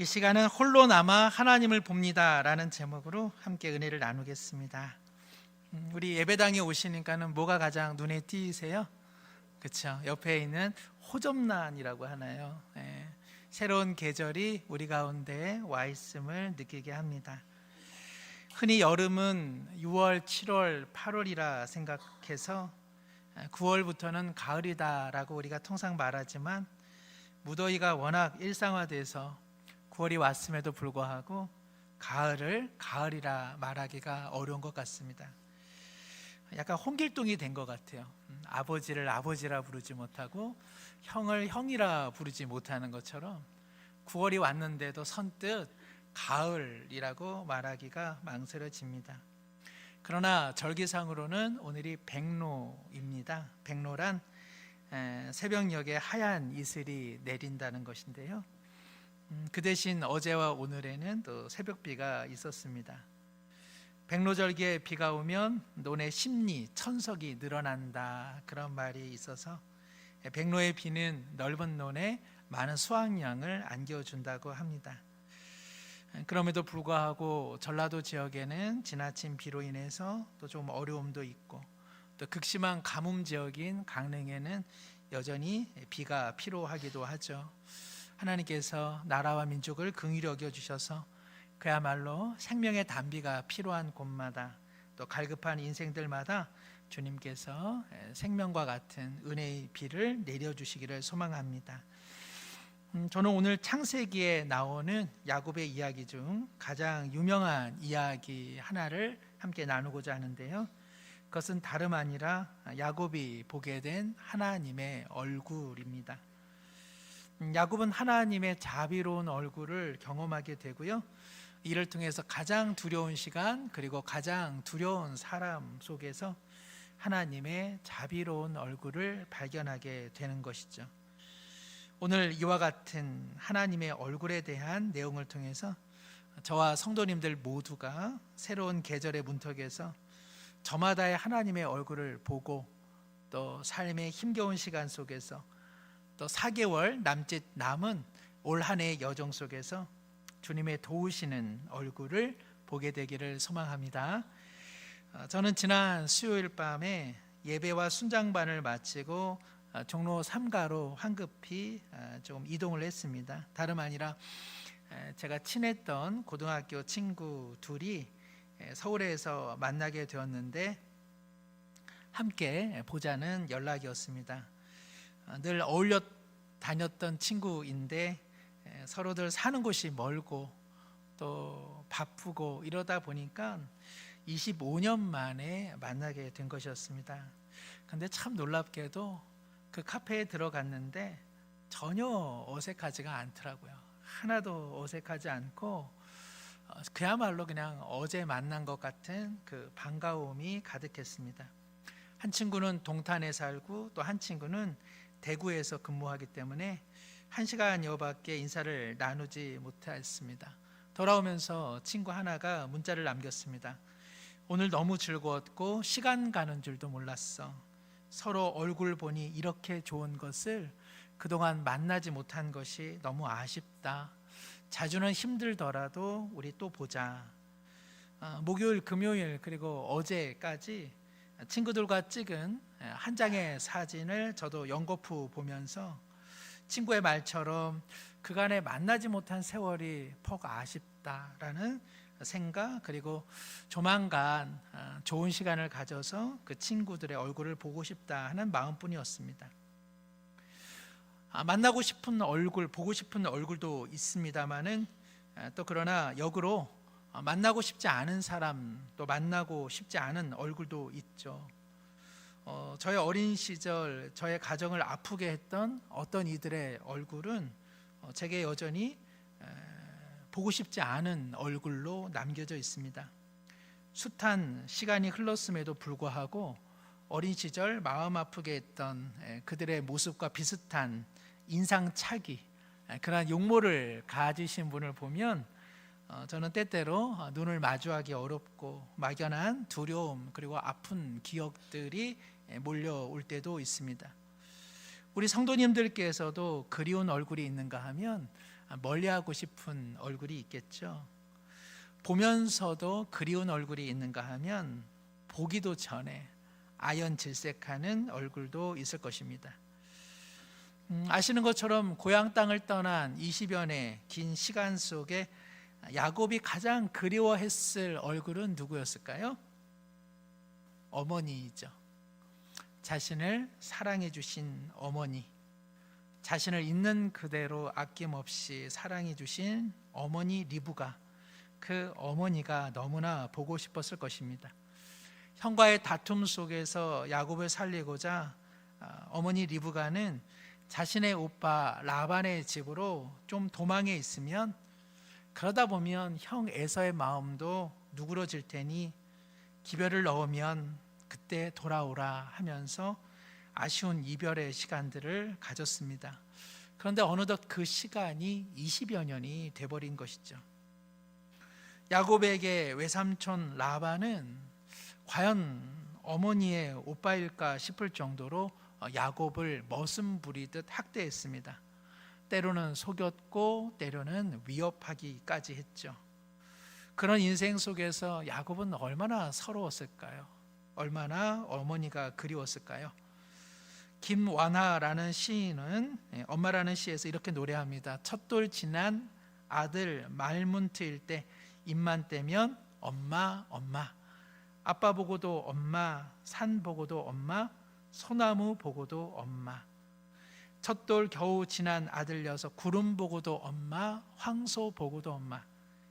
이 시간은 홀로 남아 하나님을 봅니다 라는 제목으로 함께 은혜를 나누겠습니다. 우리 예배당에 오시니까는 뭐가 가장 눈에 띄세요? 그렇죠? 옆에 있는 호접란이라고 하나요? 새로운 계절이 우리 가운데 와 있음을 느끼게 합니다. 흔히 여름은 6월, 7월, 8월이라 생각해서 9월부터는 가을이다라고 우리가 통상 말하지만 무더위가 워낙 일상화돼서 9월이 왔음에도 불구하고 가을을 가을이라 말하기가 어려운 것 같습니다. 약간 홍길동이 된 것 같아요. 아버지를 아버지라 부르지 못하고 형을 형이라 부르지 못하는 것처럼 9월이 왔는데도 선뜻 가을이라고 말하기가 망설여집니다. 그러나 절기상으로는 오늘이 백로입니다. 백로란 새벽녘에 하얀 이슬이 내린다는 것인데요. 그 대신 어제와 오늘에는 또 새벽비가 있었습니다. 백로절기에 비가 오면 논의 심리, 천석이 늘어난다, 그런 말이 있어서 백로의 비는 넓은 논에 많은 수확량을 안겨준다고 합니다. 그럼에도 불구하고 전라도 지역에는 지나친 비로 인해서 또 좀 어려움도 있고, 또 극심한 가뭄 지역인 강릉에는 여전히 비가 필요하기도 하죠. 하나님께서 나라와 민족을 긍휼히 여겨주셔서 그야말로 생명의 단비가 필요한 곳마다, 또 갈급한 인생들마다 주님께서 생명과 같은 은혜의 비를 내려주시기를 소망합니다. 저는 오늘 창세기에 나오는 야곱의 이야기 중 가장 유명한 이야기 하나를 함께 나누고자 하는데요. 그것은 다름 아니라 야곱이 보게 된 하나님의 얼굴입니다. 야곱은 하나님의 자비로운 얼굴을 경험하게 되고요. 이를 통해서 가장 두려운 시간, 그리고 가장 두려운 사람 속에서 하나님의 자비로운 얼굴을 발견하게 되는 것이죠. 오늘 이와 같은 하나님의 얼굴에 대한 내용을 통해서 저와 성도님들 모두가 새로운 계절의 문턱에서 저마다의 하나님의 얼굴을 보고, 또 삶의 힘겨운 시간 속에서 또 4개월 남은 올 한 해의 여정 속에서 주님의 도우시는 얼굴을 보게 되기를 소망합니다. 저는 지난 수요일 밤에 예배와 순장반을 마치고 종로 3가로 황급히 좀 이동을 했습니다. 다름 아니라 제가 친했던 고등학교 친구 둘이 서울에서 만나게 되었는데 함께 보자는 연락이었습니다. 늘 어울려 다녔던 친구인데 서로들 사는 곳이 멀고 또 바쁘고 이러다 보니까 25년 만에 만나게 된 것이었습니다. 그런데 참 놀랍게도 그 카페에 들어갔는데 전혀 어색하지가 않더라고요. 하나도 어색하지 않고 그야말로 그냥 어제 만난 것 같은 그 반가움이 가득했습니다. 한 친구는 동탄에 살고 또 한 친구는 대구에서 근무하기 때문에 1시간여밖에 인사를 나누지 못했습니다. 돌아오면서 친구 하나가 문자를 남겼습니다. 오늘 너무 즐거웠고 시간 가는 줄도 몰랐어. 서로 얼굴 보니 이렇게 좋은 것을 그동안 만나지 못한 것이 너무 아쉽다. 자주는 힘들더라도 우리 또 보자. 목요일, 금요일 그리고 어제까지 친구들과 찍은 한 장의 사진을 저도 연거푸 보면서 친구의 말처럼 그간에 만나지 못한 세월이 퍽 아쉽다라는 생각, 그리고 조만간 좋은 시간을 가져서 그 친구들의 얼굴을 보고 싶다 하는 마음뿐이었습니다. 만나고 싶은 얼굴, 보고 싶은 얼굴도 있습니다만은 또 그러나 역으로 만나고 싶지 않은 사람, 또 만나고 싶지 않은 얼굴도 있죠. 저의 어린 시절 저의 가정을 아프게 했던 어떤 이들의 얼굴은 제게 여전히 보고 싶지 않은 얼굴로 남겨져 있습니다. 숱한 시간이 흘렀음에도 불구하고 어린 시절 마음 아프게 했던 그들의 모습과 비슷한 인상착의, 그러한 용모를 가지신 분을 보면 저는 때때로 눈을 마주하기 어렵고 막연한 두려움, 그리고 아픈 기억들이 몰려올 때도 있습니다. 우리 성도님들께서도 그리운 얼굴이 있는가 하면 멀리하고 싶은 얼굴이 있겠죠. 보면서도 그리운 얼굴이 있는가 하면 보기도 전에 아연질색하는 얼굴도 있을 것입니다. 아시는 것처럼 고향 땅을 떠난 20여 년의 긴 시간 속에 야곱이 가장 그리워했을 얼굴은 누구였을까요? 어머니이죠. 자신을 사랑해 주신 어머니, 자신을 있는 그대로 아낌없이 사랑해 주신 어머니 리브가, 그 어머니가 너무나 보고 싶었을 것입니다. 형과의 다툼 속에서 야곱을 살리고자 어머니 리브가는 자신의 오빠 라반의 집으로 좀 도망해 있으면, 그러다 보면 형 에서의 마음도 누그러질 테니 기별을 넣으면 그때 돌아오라 하면서 아쉬운 이별의 시간들을 가졌습니다. 그런데 어느덧 그 시간이 20여 년이 돼버린 것이죠. 야곱에게 외삼촌 라반은 과연 어머니의 오빠일까 싶을 정도로 야곱을 머슴 부리듯 학대했습니다. 때로는 속였고 때로는 위협하기까지 했죠. 그런 인생 속에서 야곱은 얼마나 서러웠을까요? 얼마나 어머니가 그리웠을까요? 김완하라는 시인은 엄마라는 시에서 이렇게 노래합니다. 첫돌 지난 아들 말문 트일 때 입만 떼면 엄마 엄마, 아빠 보고도 엄마, 산 보고도 엄마, 소나무 보고도 엄마, 첫돌 겨우 지난 아들 녀석 구름 보고도 엄마, 황소 보고도 엄마,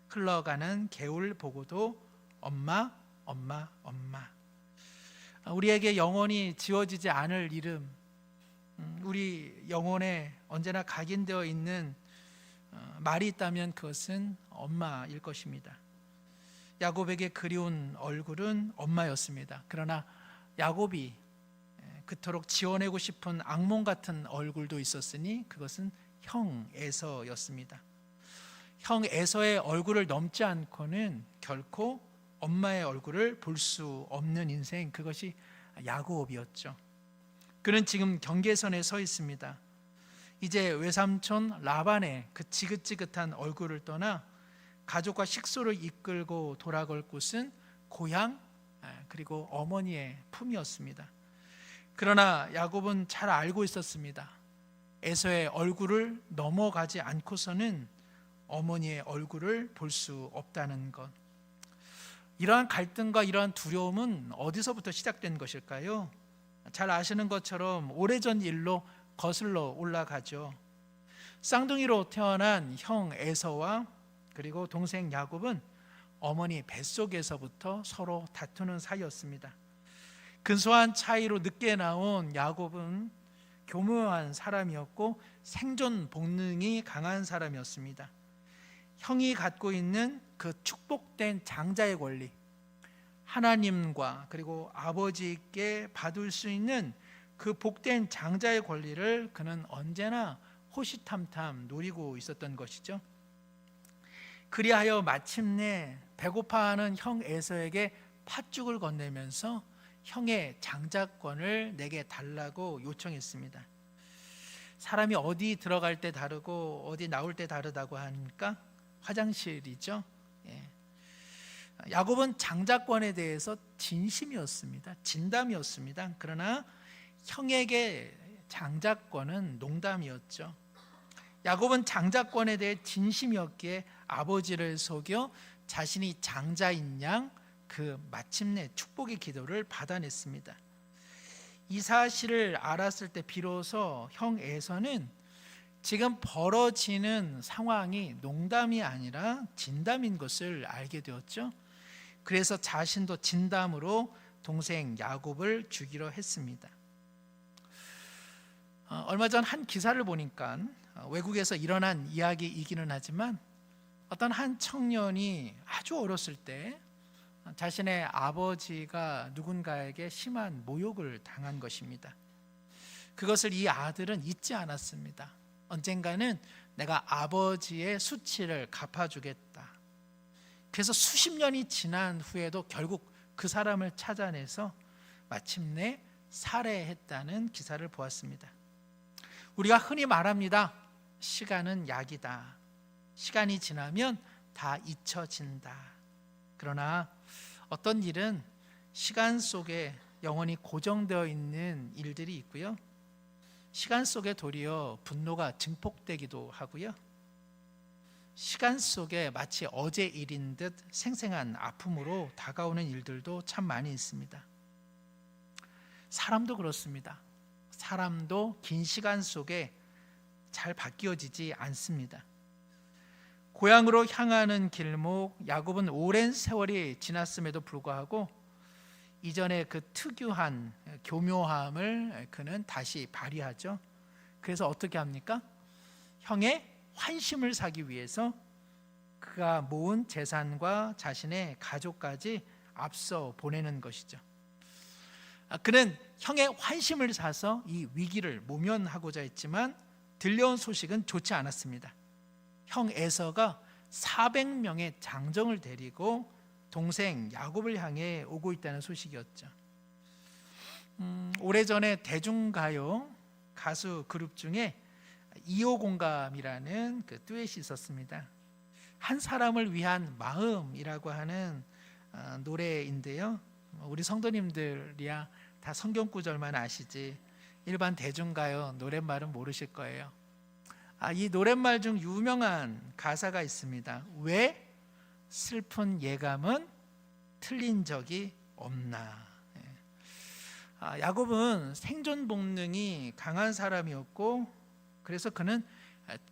흘러가는 개울 보고도 엄마 엄마 엄마. 우리에게 영원히 지워지지 않을 이름, 우리 영혼에 언제나 각인되어 있는 말이 있다면 그것은 엄마일 것입니다. 야곱에게 그리운 얼굴은 엄마였습니다. 그러나 야곱이 그토록 지워내고 싶은 악몽 같은 얼굴도 있었으니 그것은 형 에서였습니다. 형 에서의 얼굴을 넘지 않고는 결코 엄마의 얼굴을 볼 수 없는 인생, 그것이 야곱이었죠. 그는 지금 경계선에 서 있습니다. 이제 외삼촌 라반의 그 지긋지긋한 얼굴을 떠나 가족과 식소를 이끌고 돌아갈 곳은 고향, 그리고 어머니의 품이었습니다. 그러나 야곱은 잘 알고 있었습니다. 에서의 얼굴을 넘어가지 않고서는 어머니의 얼굴을 볼 수 없다는 것. 이러한 갈등과 이러한 두려움은 어디서부터 시작된 것일까요? 잘 아시는 것처럼 오래전 일로 거슬러 올라가죠. 쌍둥이로 태어난 형 에서와 그리고 동생 야곱은 어머니 뱃속에서부터 서로 다투는 사이였습니다. 근소한 차이로 늦게 나온 야곱은 교묘한 사람이었고 생존 본능이 강한 사람이었습니다. 형이 갖고 있는 그 축복된 장자의 권리, 하나님과 그리고 아버지께 받을 수 있는 그 복된 장자의 권리를 그는 언제나 호시탐탐 노리고 있었던 것이죠. 그리하여 마침내 배고파하는 형 에서에게 팥죽을 건네면서 형의 장자권을 내게 달라고 요청했습니다. 사람이 어디 들어갈 때 다르고 어디 나올 때 다르다고 하니까 화장실이죠. 야곱은 장자권에 대해서 진심이었습니다. 진담이었습니다. 그러나 형에게 장자권은 농담이었죠. 야곱은 장자권에 대해 진심이었기에 아버지를 속여 자신이 장자인 양 그 마침내 축복의 기도를 받아냈습니다. 이 사실을 알았을 때 비로소 형 에서는 지금 벌어지는 상황이 농담이 아니라 진담인 것을 알게 되었죠. 그래서 자신도 진담으로 동생 야곱을 죽이려 했습니다. 얼마 전 한 기사를 보니까 외국에서 일어난 이야기이기는 하지만 어떤 한 청년이 아주 어렸을 때 자신의 아버지가 누군가에게 심한 모욕을 당한 것입니다. 그것을 이 아들은 잊지 않았습니다. 언젠가는 내가 아버지의 수치를 갚아주겠다. 그래서 수십 년이 지난 후에도 결국 그 사람을 찾아내서 마침내 살해했다는 기사를 보았습니다. 우리가 흔히 말합니다. 시간은 약이다. 시간이 지나면 다 잊혀진다. 그러나 어떤 일은 시간 속에 영원히 고정되어 있는 일들이 있고요. 시간 속에 도리어 분노가 증폭되기도 하고요. 시간 속에 마치 어제 일인 듯 생생한 아픔으로 다가오는 일들도 참 많이 있습니다. 사람도 그렇습니다. 사람도 긴 시간 속에 잘 바뀌어지지 않습니다. 고향으로 향하는 길목, 야곱은 오랜 세월이 지났음에도 불구하고 이전의 그 특유한 교묘함을 그는 다시 발휘하죠. 그래서 어떻게 합니까? 형의 환심을 사기 위해서 그가 모은 재산과 자신의 가족까지 앞서 보내는 것이죠. 그는 형의 환심을 사서 이 위기를 모면하고자 했지만 들려온 소식은 좋지 않았습니다. 형 에서가 400명의 장정을 데리고 동생 야곱을 향해 오고 있다는 소식이었죠. 오래전에 대중가요 가수 그룹 중에 2호 공감이라는 그 듀엣이 있었습니다. 한 사람을 위한 마음이라고 하는 노래인데요. 우리 성도님들이야 다 성경 구절만 아시지 일반 대중가요 노랫말은 모르실 거예요. 이 노랫말 중 유명한 가사가 있습니다. 왜 슬픈 예감은 틀린 적이 없나. 야곱은 생존 본능이 강한 사람이었고 그래서 그는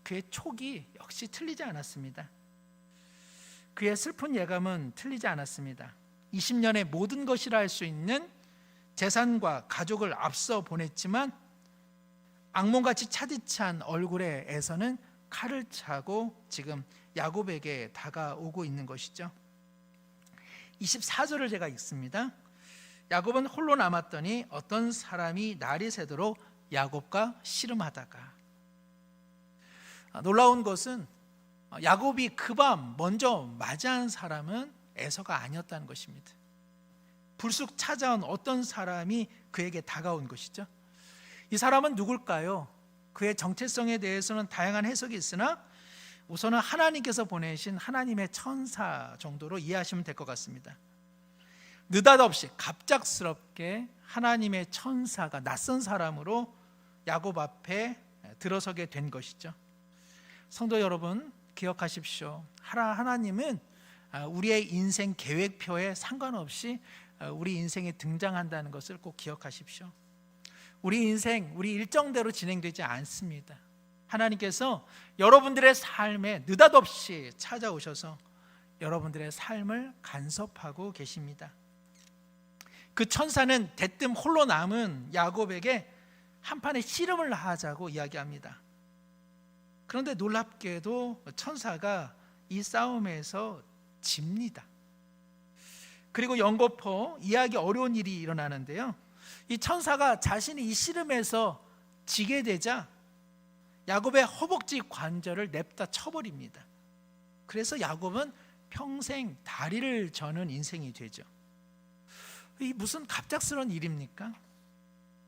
그의 촉이 역시 틀리지 않았습니다. 그의 슬픈 예감은 틀리지 않았습니다. 20년의 모든 것이라 할 수 있는 재산과 가족을 앞서 보냈지만 악몽같이 차디찬 얼굴에 에서는 칼을 차고 지금 야곱에게 다가오고 있는 것이죠. 24절을 제가 읽습니다. 야곱은 홀로 남았더니 어떤 사람이 날이 새도록 야곱과 씨름하다가. 놀라운 것은 야곱이 그 밤 먼저 맞이한 사람은 에서가 아니었다는 것입니다. 불쑥 찾아온 어떤 사람이 그에게 다가온 것이죠. 이 사람은 누굴까요? 그의 정체성에 대해서는 다양한 해석이 있으나 우선은 하나님께서 보내신 하나님의 천사 정도로 이해하시면 될 것 같습니다. 느닷없이 갑작스럽게 하나님의 천사가 낯선 사람으로 야곱 앞에 들어서게 된 것이죠. 성도 여러분 기억하십시오. 하나님은 우리의 인생 계획표에 상관없이 우리 인생에 등장한다는 것을 꼭 기억하십시오. 우리 인생, 우리 일정대로 진행되지 않습니다. 하나님께서 여러분들의 삶에 느닷없이 찾아오셔서 여러분들의 삶을 간섭하고 계십니다. 그 천사는 대뜸 홀로 남은 야곱에게 한판의 씨름을 하자고 이야기합니다. 그런데 놀랍게도 천사가 이 싸움에서 집니다. 그리고 연거푸 이해하기 어려운 일이 일어나는데요. 이 천사가 자신이 이 씨름에서 지게 되자 야곱의 허벅지 관절을 냅다 쳐버립니다. 그래서 야곱은 평생 다리를 저는 인생이 되죠. 이 무슨 갑작스러운 일입니까?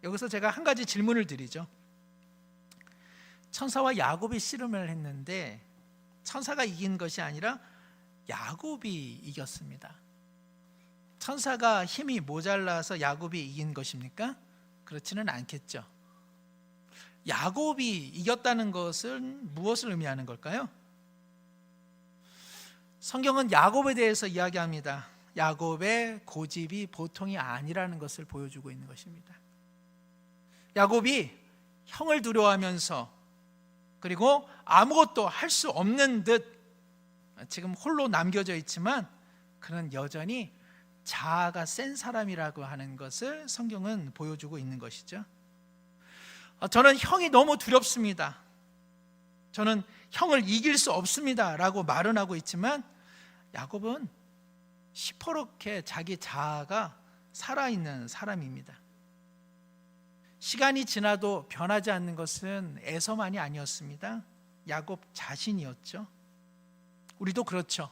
여기서 제가 한 가지 질문을 드리죠. 천사와 야곱이 씨름을 했는데 천사가 이긴 것이 아니라 야곱이 이겼습니다. 천사가 힘이 모자라서 야곱이 이긴 것입니까? 그렇지는 않겠죠. 야곱이 이겼다는 것은 무엇을 의미하는 걸까요? 성경은 야곱에 대해서 이야기합니다. 야곱의 고집이 보통이 아니라는 것을 보여주고 있는 것입니다. 야곱이 형을 두려워하면서 그리고 아무것도 할 수 없는 듯 지금 홀로 남겨져 있지만 그는 여전히 자아가 센 사람이라고 하는 것을 성경은 보여주고 있는 것이죠. 저는 형이 너무 두렵습니다. 저는 형을 이길 수 없습니다 라고 말은 하고 있지만 야곱은 시퍼렇게 자기 자아가 살아있는 사람입니다. 시간이 지나도 변하지 않는 것은 에서만이 아니었습니다. 야곱 자신이었죠. 우리도 그렇죠.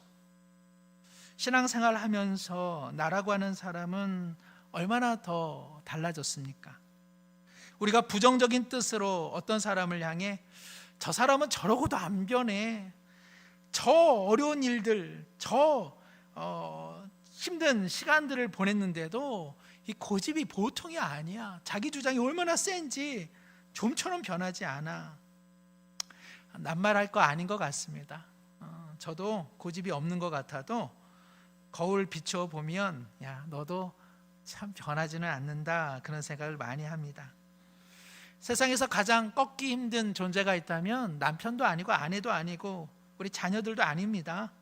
신앙생활 하면서 나라고 하는 사람은 얼마나 더 달라졌습니까? 우리가 부정적인 뜻으로 어떤 사람을 향해 저 사람은 저러고도 안 변해, 저 어려운 일들, 힘든 시간들을 보냈는데도 이 고집이 보통이 아니야. 자기 주장이 얼마나 센지 좀처럼 변하지 않아. 낱말할 거 아닌 것 같습니다. 저도 고집이 없는 것 같아도 거울 비추어 보면 야, 너도 참 변하지는 않는다, 그런 생각을 많이 합니다. 세상에서 가장 꺾기 힘든 존재가 있다면 남편도 아니고 아내도 아니고 우리 자녀들도 아닙니다.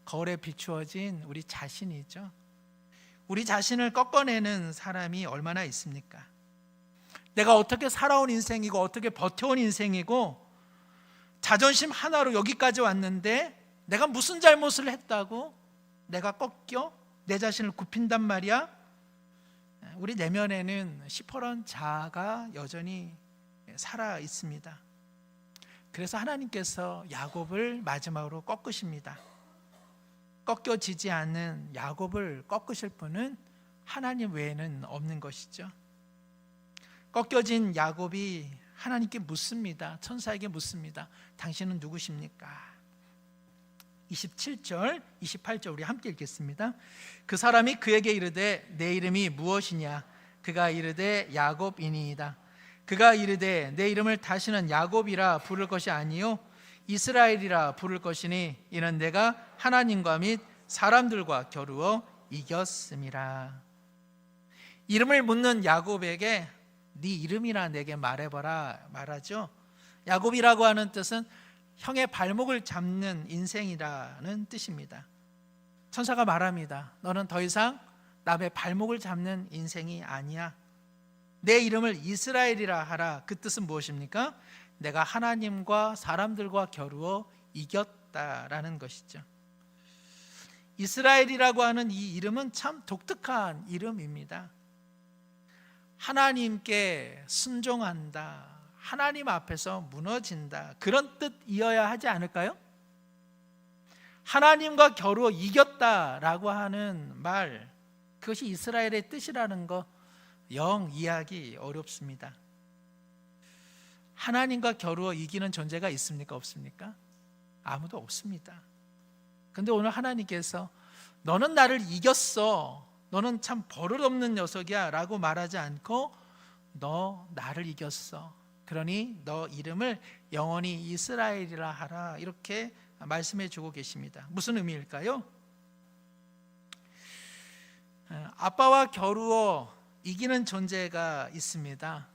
거울에 비추어진 우리 자신이죠. 우리 자신을 꺾어내는 사람이 얼마나 있습니까? 내가 어떻게 살아온 인생이고 어떻게 버텨온 인생이고 자존심 하나로 여기까지 왔는데 내가 무슨 잘못을 했다고 내가 꺾여 내 자신을 굽힌단 말이야? 우리 내면에는 시퍼런 자아가 여전히 살아 있습니다. 그래서 하나님께서 야곱을 마지막으로 꺾으십니다. 꺾여지지 않는 야곱을 꺾으실 분은 하나님 외에는 없는 것이죠. 꺾여진 야곱이 하나님께 묻습니다. 천사에게 묻습니다. 당신은 누구십니까? 27절, 28절 우리 함께 읽겠습니다. 그 사람이 그에게 이르되 내 이름이 무엇이냐? 그가 이르되 야곱이니이다. 그가 이르되 내 이름을 다시는 야곱이라 부를 것이 아니요 이스라엘이라 부를 것이니 이는 내가 하나님과 및 사람들과 겨루어 이겼음이라. 이름을 묻는 야곱에게 네 이름이나 내게 말해봐라 말하죠. 야곱이라고 하는 뜻은 형의 발목을 잡는 인생이라는 뜻입니다. 천사가 말합니다. 너는 더 이상 남의 발목을 잡는 인생이 아니야. 내 이름을 이스라엘이라 하라. 그 뜻은 무엇입니까? 내가 하나님과 사람들과 겨루어 이겼다라는 것이죠. 이스라엘이라고 하는 이 이름은 참 독특한 이름입니다. 하나님께 순종한다, 하나님 앞에서 무너진다, 그런 뜻이어야 하지 않을까요? 하나님과 겨루어 이겼다라고 하는 말, 그것이 이스라엘의 뜻이라는 거 영 이해하기 어렵습니다. 하나님과 겨루어 이기는 존재가 있습니까? 없습니까? 아무도 없습니다. 근데 오늘 하나님께서 너는 나를 이겼어, 너는 참 버릇없는 녀석이야 라고 말하지 않고 너 나를 이겼어, 그러니 너 이름을 영원히 이스라엘이라 하라, 이렇게 말씀해 주고 계십니다. 무슨 의미일까요? 아빠와 겨루어 이기는 존재가 있습니다.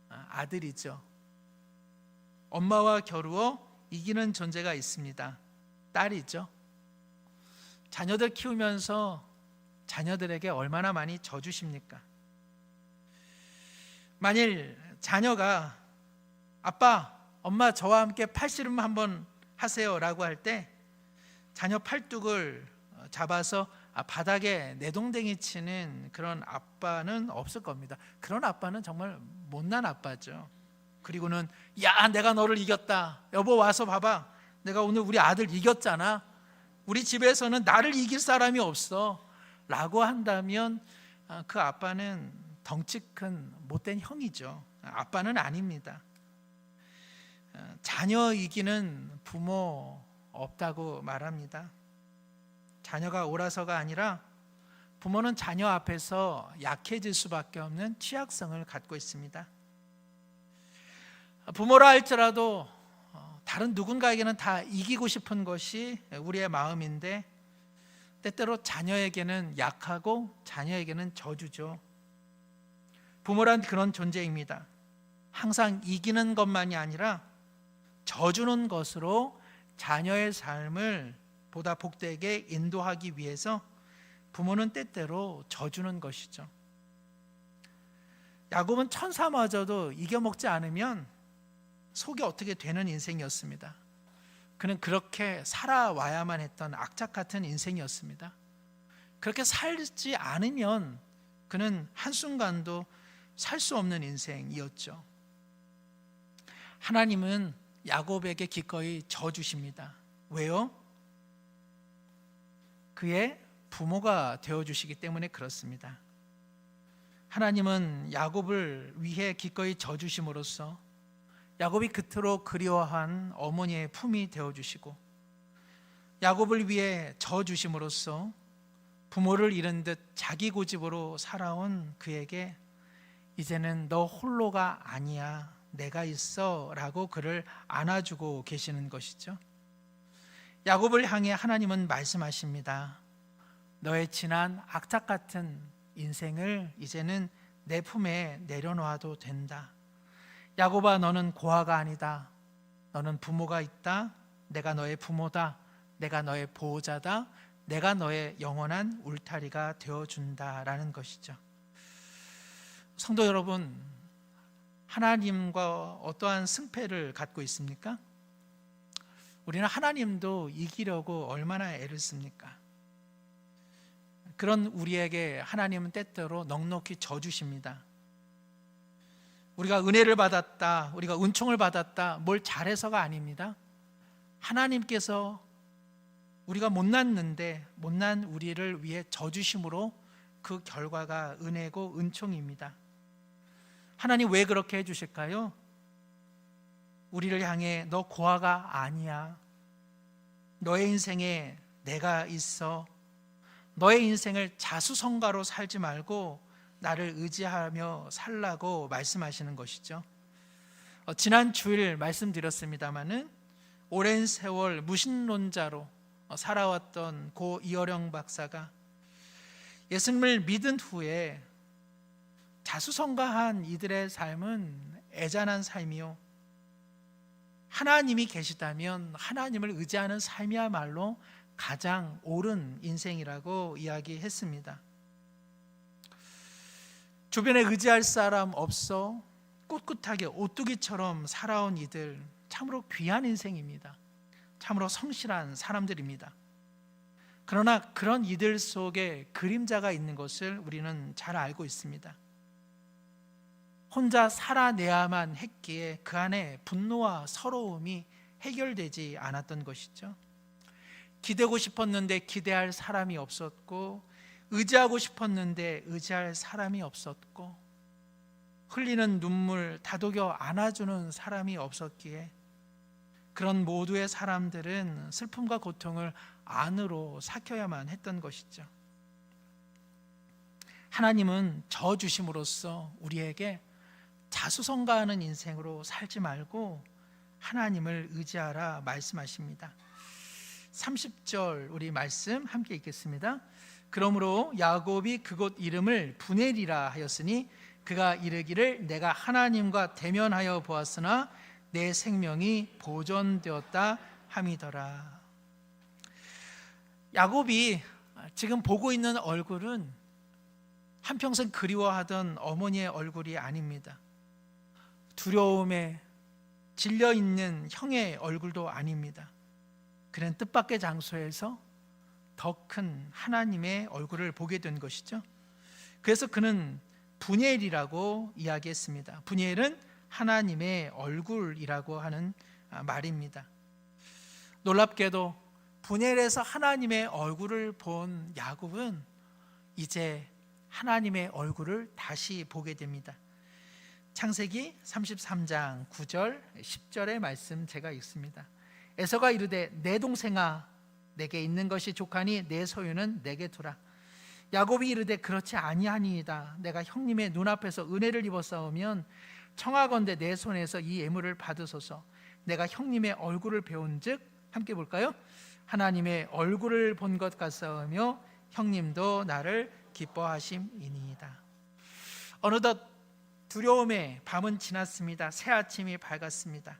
아들이죠. 엄마와 겨루어 이기는 존재가 있습니다. 딸이죠. 자녀들 키우면서 자녀들에게 얼마나 많이 져주십니까? 만일 자녀가 아빠, 엄마 저와 함께 팔씨름 한번 하세요 라고 할 때 자녀 팔뚝을 잡아서 바닥에 내동댕이 치는 그런 아빠는 없을 겁니다. 그런 아빠는 정말 못난 아빠죠. 그리고는 야, 내가 너를 이겼다, 여보 와서 봐봐, 내가 오늘 우리 아들 이겼잖아, 우리 집에서는 나를 이길 사람이 없어 라고 한다면 그 아빠는 덩치 큰 못된 형이죠. 아빠는 아닙니다. 자녀 이기는 부모 없다고 말합니다. 자녀가 옳아서가 아니라 부모는 자녀 앞에서 약해질 수밖에 없는 취약성을 갖고 있습니다. 부모라 할지라도 다른 누군가에게는 다 이기고 싶은 것이 우리의 마음인데 때때로 자녀에게는 약하고 자녀에게는 저주죠. 부모란 그런 존재입니다. 항상 이기는 것만이 아니라 져주는 것으로 자녀의 삶을 보다 복되게 인도하기 위해서 부모는 때때로 져주는 것이죠. 야곱은 천사마저도 이겨먹지 않으면 속이 어떻게 되는 인생이었습니다. 그는 그렇게 살아와야만 했던 악착 같은 인생이었습니다. 그렇게 살지 않으면 그는 한순간도 살 수 없는 인생이었죠. 하나님은 야곱에게 기꺼이 져주십니다. 왜요? 그의 부모가 되어주시기 때문에 그렇습니다. 하나님은 야곱을 위해 기꺼이 져주심으로써 야곱이 그토록 그리워한 어머니의 품이 되어주시고 야곱을 위해 져 주심으로써 부모를 잃은 듯 자기 고집으로 살아온 그에게 이제는 너 홀로가 아니야, 내가 있어 라고 그를 안아주고 계시는 것이죠. 야곱을 향해 하나님은 말씀하십니다. 너의 지난 악착 같은 인생을 이제는 내 품에 내려놓아도 된다. 야곱아, 너는 고아가 아니다. 너는 부모가 있다. 내가 너의 부모다. 내가 너의 보호자다. 내가 너의 영원한 울타리가 되어준다라는 것이죠. 성도 여러분, 하나님과 어떠한 승패를 갖고 있습니까? 우리는 하나님도 이기려고 얼마나 애를 씁니까? 그런 우리에게 하나님은 때때로 넉넉히 져주십니다. 우리가 은혜를 받았다, 우리가 은총을 받았다, 뭘 잘해서가 아닙니다. 하나님께서 우리가 못났는데 못난 우리를 위해 져주심으로 그 결과가 은혜고 은총입니다. 하나님 왜 그렇게 해주실까요? 우리를 향해 너 고아가 아니야, 너의 인생에 내가 있어, 너의 인생을 자수성가로 살지 말고 나를 의지하며 살라고 말씀하시는 것이죠. 지난 주일 말씀드렸습니다마는 오랜 세월 무신론자로 살아왔던 고 이어령 박사가 예수님을 믿은 후에 자수성가한 이들의 삶은 애잔한 삶이요, 하나님이 계시다면 하나님을 의지하는 삶이야말로 가장 옳은 인생이라고 이야기했습니다. 주변에 의지할 사람 없어 꿋꿋하게 오뚜기처럼 살아온 이들, 참으로 귀한 인생입니다. 참으로 성실한 사람들입니다. 그러나 그런 이들 속에 그림자가 있는 것을 우리는 잘 알고 있습니다. 혼자 살아내야만 했기에 그 안에 분노와 서러움이 해결되지 않았던 것이죠. 기대고 싶었는데 기대할 사람이 없었고, 의지하고 싶었는데 의지할 사람이 없었고, 흘리는 눈물 다독여 안아주는 사람이 없었기에 그런 모두의 사람들은 슬픔과 고통을 안으로 삭혀야만 했던 것이죠. 하나님은 저 주심으로써 우리에게 자수성가하는 인생으로 살지 말고 하나님을 의지하라 말씀하십니다. 30절 우리 말씀 함께 읽겠습니다. 그러므로 야곱이 그곳 이름을 브넬이라 하였으니 그가 이르기를 내가 하나님과 대면하여 보았으나 내 생명이 보존되었다 함이더라. 야곱이 지금 보고 있는 얼굴은 한평생 그리워하던 어머니의 얼굴이 아닙니다. 두려움에 질려있는 형의 얼굴도 아닙니다. 그는 뜻밖의 장소에서 더 큰 하나님의 얼굴을 보게 된 것이죠. 그래서 그는 브넬이라고 이야기했습니다. 브넬은 하나님의 얼굴이라고 하는 말입니다. 놀랍게도 브넬에서 하나님의 얼굴을 본 야곱은 이제 하나님의 얼굴을 다시 보게 됩니다. 창세기 33장 9절 10절의 말씀 제가 읽습니다. 에서가 이르되 내 동생아, 내게 있는 것이 족하니 내 소유는 내게 두라. 야곱이 이르되 그렇지 아니하니이다. 내가 형님의 눈앞에서 은혜를 입었사오면 청하건대 내 손에서 이 예물을 받으소서. 내가 형님의 얼굴을 배운즉, 함께 볼까요? 하나님의 얼굴을 본 것 같사오며 형님도 나를 기뻐하심이니이다. 어느덧 두려움의 밤은 지났습니다. 새 아침이 밝았습니다.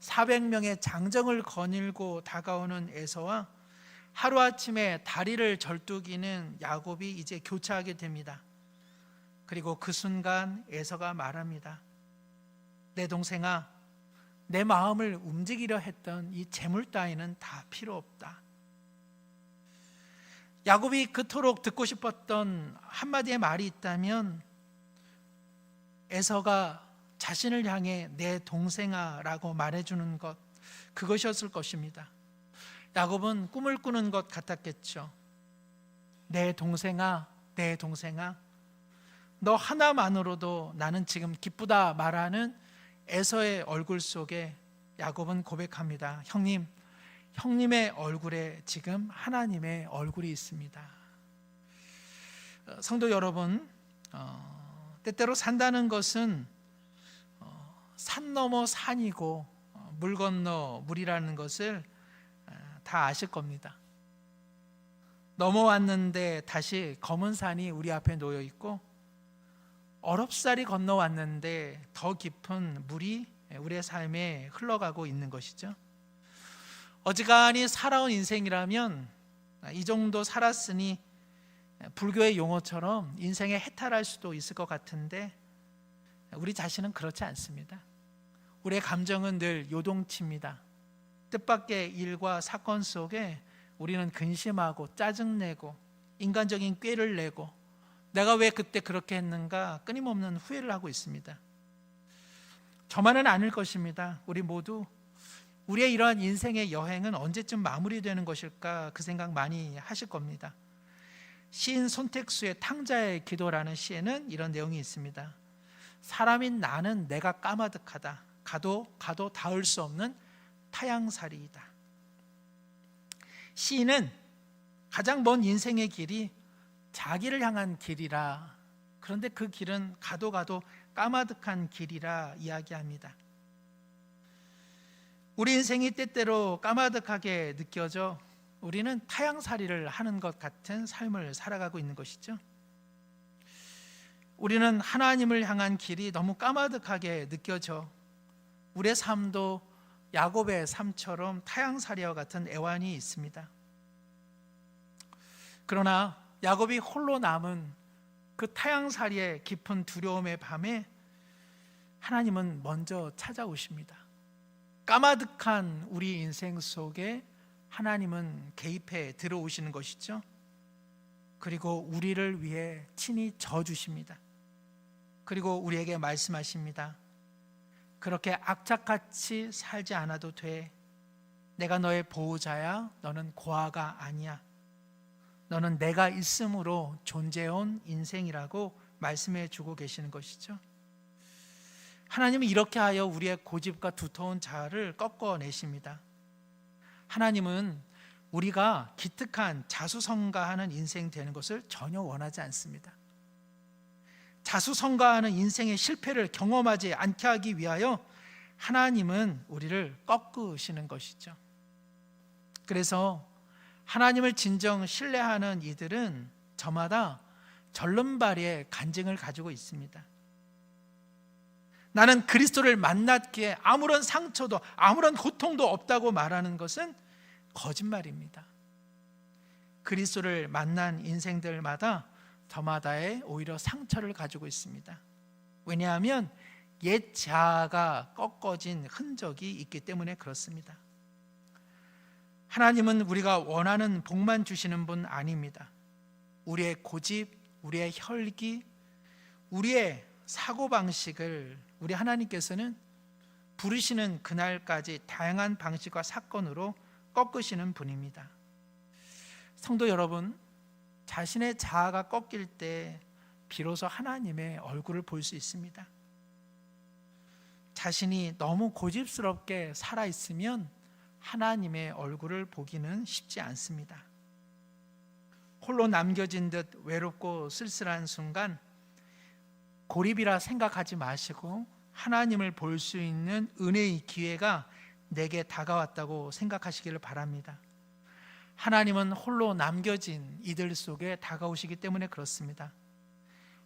400명의 장정을 거닐고 다가오는 에서와 하루아침에 다리를 절뚝이는 야곱이 이제 교차하게 됩니다. 그리고 그 순간 에서가 말합니다. 내 동생아, 내 마음을 움직이려 했던 이 재물 따위는 다 필요 없다. 야곱이 그토록 듣고 싶었던 한마디의 말이 있다면 에서가 자신을 향해 내 동생아 라고 말해주는 것, 그것이었을 것입니다. 야곱은 꿈을 꾸는 것 같았겠죠. 내 동생아, 내 동생아, 너 하나만으로도 나는 지금 기쁘다 말하는 에서의 얼굴 속에 야곱은 고백합니다. 형님, 형님의 얼굴에 지금 하나님의 얼굴이 있습니다. 성도 여러분, 때때로 산다는 것은 산 넘어 산이고 물 건너 물이라는 것을 다 아실 겁니다. 넘어왔는데 다시 검은 산이 우리 앞에 놓여 있고, 어렵사리 건너왔는데 더 깊은 물이 우리의 삶에 흘러가고 있는 것이죠. 어지간히 살아온 인생이라면 이 정도 살았으니 불교의 용어처럼 인생에 해탈할 수도 있을 것 같은데, 우리 자신은 그렇지 않습니다. 우리의 감정은 늘 요동칩니다. 뜻밖의 일과 사건 속에 우리는 근심하고 짜증내고 인간적인 꾀를 내고, 내가 왜 그때 그렇게 했는가 끊임없는 후회를 하고 있습니다. 저만은 아닐 것입니다. 우리 모두 우리의 이러한 인생의 여행은 언제쯤 마무리되는 것일까, 그 생각 많이 하실 겁니다. 시인 손택수의 탕자의 기도라는 시에는 이런 내용이 있습니다. 사람인 나는 내가 까마득하다. 가도 닿을 수 없는 타향살이이다. 시인은 가장 먼 인생의 길이 자기를 향한 길이라, 그런데 그 길은 가도 까마득한 길이라 이야기합니다. 우리 인생이 때때로 까마득하게 느껴져 우리는 타향살이를 하는 것 같은 삶을 살아가고 있는 것이죠. 우리는 하나님을 향한 길이 너무 까마득하게 느껴져 우리의 삶도 야곱의 삶처럼 타향살이와 같은 애환이 있습니다. 그러나 야곱이 홀로 남은 그 타향살이의 깊은 두려움의 밤에 하나님은 먼저 찾아오십니다. 까마득한 우리 인생 속에 하나님은 개입해 들어오시는 것이죠. 그리고 우리를 위해 친히 져주십니다. 그리고 우리에게 말씀하십니다. 그렇게 악착같이 살지 않아도 돼. 내가 너의 보호자야. 너는 고아가 아니야. 너는 내가 있음으로 존재해온 인생이라고 말씀해 주고 계시는 것이죠. 하나님은 이렇게 하여 우리의 고집과 두터운 자아를 꺾어내십니다. 하나님은 우리가 기특한 자수성가하는 인생 되는 것을 전혀 원하지 않습니다. 자수성가하는 인생의 실패를 경험하지 않게 하기 위하여 하나님은 우리를 꺾으시는 것이죠. 그래서 하나님을 진정 신뢰하는 이들은 저마다 절름발이의 간증을 가지고 있습니다. 나는 그리스도를 만났기에 아무런 상처도 아무런 고통도 없다고 말하는 것은 거짓말입니다. 그리스도를 만난 인생들마다 저마다의 오히려 상처를 가지고 있습니다. 왜냐하면 옛 자아가 꺾어진 흔적이 있기 때문에 그렇습니다. 하나님은 우리가 원하는 복만 주시는 분 아닙니다. 우리의 고집, 우리의 혈기, 우리의 사고방식을 우리 하나님께서는 부르시는 그날까지 다양한 방식과 사건으로 꺾으시는 분입니다. 성도 여러분, 자신의 자아가 꺾일 때 비로소 하나님의 얼굴을 볼 수 있습니다. 자신이 너무 고집스럽게 살아있으면 하나님의 얼굴을 보기는 쉽지 않습니다. 홀로 남겨진 듯 외롭고 쓸쓸한 순간 고립이라 생각하지 마시고 하나님을 볼 수 있는 은혜의 기회가 내게 다가왔다고 생각하시기를 바랍니다. 하나님은 홀로 남겨진 이들 속에 다가오시기 때문에 그렇습니다.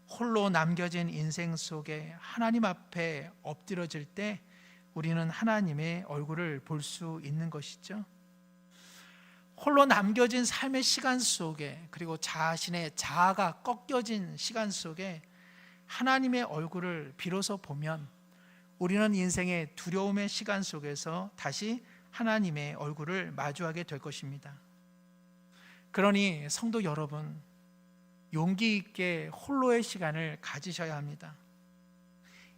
홀로 남겨진 인생 속에 하나님 앞에 엎드려질 때 우리는 하나님의 얼굴을 볼 수 있는 것이죠. 홀로 남겨진 삶의 시간 속에, 그리고 자신의 자아가 꺾여진 시간 속에 하나님의 얼굴을 비로소 보면 우리는 인생의 두려움의 시간 속에서 다시 하나님의 얼굴을 마주하게 될 것입니다. 그러니 성도 여러분, 용기 있게 홀로의 시간을 가지셔야 합니다.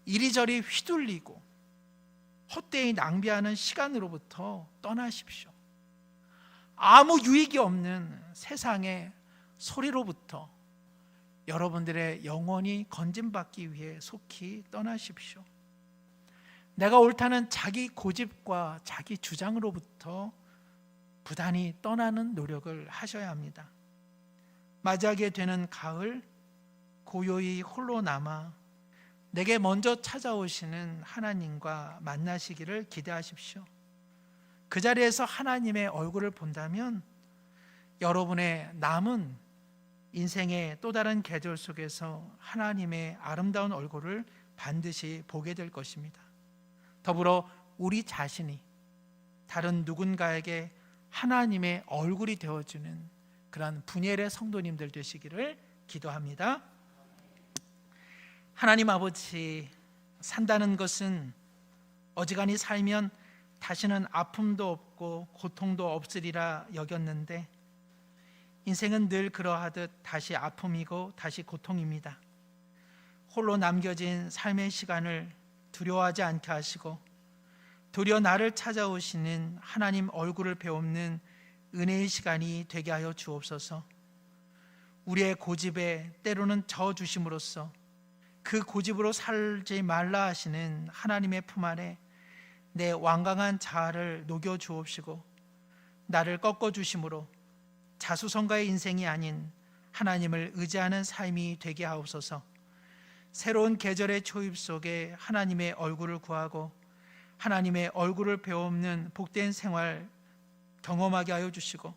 이리저리 휘둘리고 헛되이 낭비하는 시간으로부터 떠나십시오. 아무 유익이 없는 세상의 소리로부터 여러분들의 영혼이 건짐받기 위해 속히 떠나십시오. 내가 옳다는 자기 고집과 자기 주장으로부터 부단히 떠나는 노력을 하셔야 합니다. 맞이하게 되는 가을, 고요히 홀로 남아 내게 먼저 찾아오시는 하나님과 만나시기를 기대하십시오. 그 자리에서 하나님의 얼굴을 본다면 여러분의 남은 인생의 또 다른 계절 속에서 하나님의 아름다운 얼굴을 반드시 보게 될 것입니다. 더불어 우리 자신이 다른 누군가에게 하나님의 얼굴이 되어주는 그러한 분열의 성도님들 되시기를 기도합니다. 하나님 아버지, 산다는 것은 어지간히 살면 다시는 아픔도 없고 고통도 없으리라 여겼는데 인생은 늘 그러하듯 다시 아픔이고 다시 고통입니다. 홀로 남겨진 삶의 시간을 두려워하지 않게 하시고 도리어 나를 찾아오시는 하나님 얼굴을 배우는 은혜의 시간이 되게 하여 주옵소서. 우리의 고집에 때로는 저주심으로써 그 고집으로 살지 말라 하시는 하나님의 품 안에 내 완강한 자아를 녹여 주옵시고 나를 꺾어 주심으로 자수성가의 인생이 아닌 하나님을 의지하는 삶이 되게 하옵소서. 새로운 계절의 초입 속에 하나님의 얼굴을 구하고 하나님의 얼굴을 배우는 복된 생활 경험하게 하여 주시고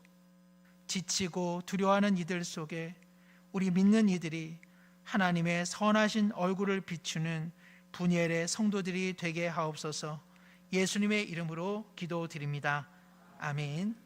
지치고 두려워하는 이들 속에 우리 믿는 이들이 하나님의 선하신 얼굴을 비추는 분이엘의 성도들이 되게 하옵소서. 예수님의 이름으로 기도드립니다. 아멘.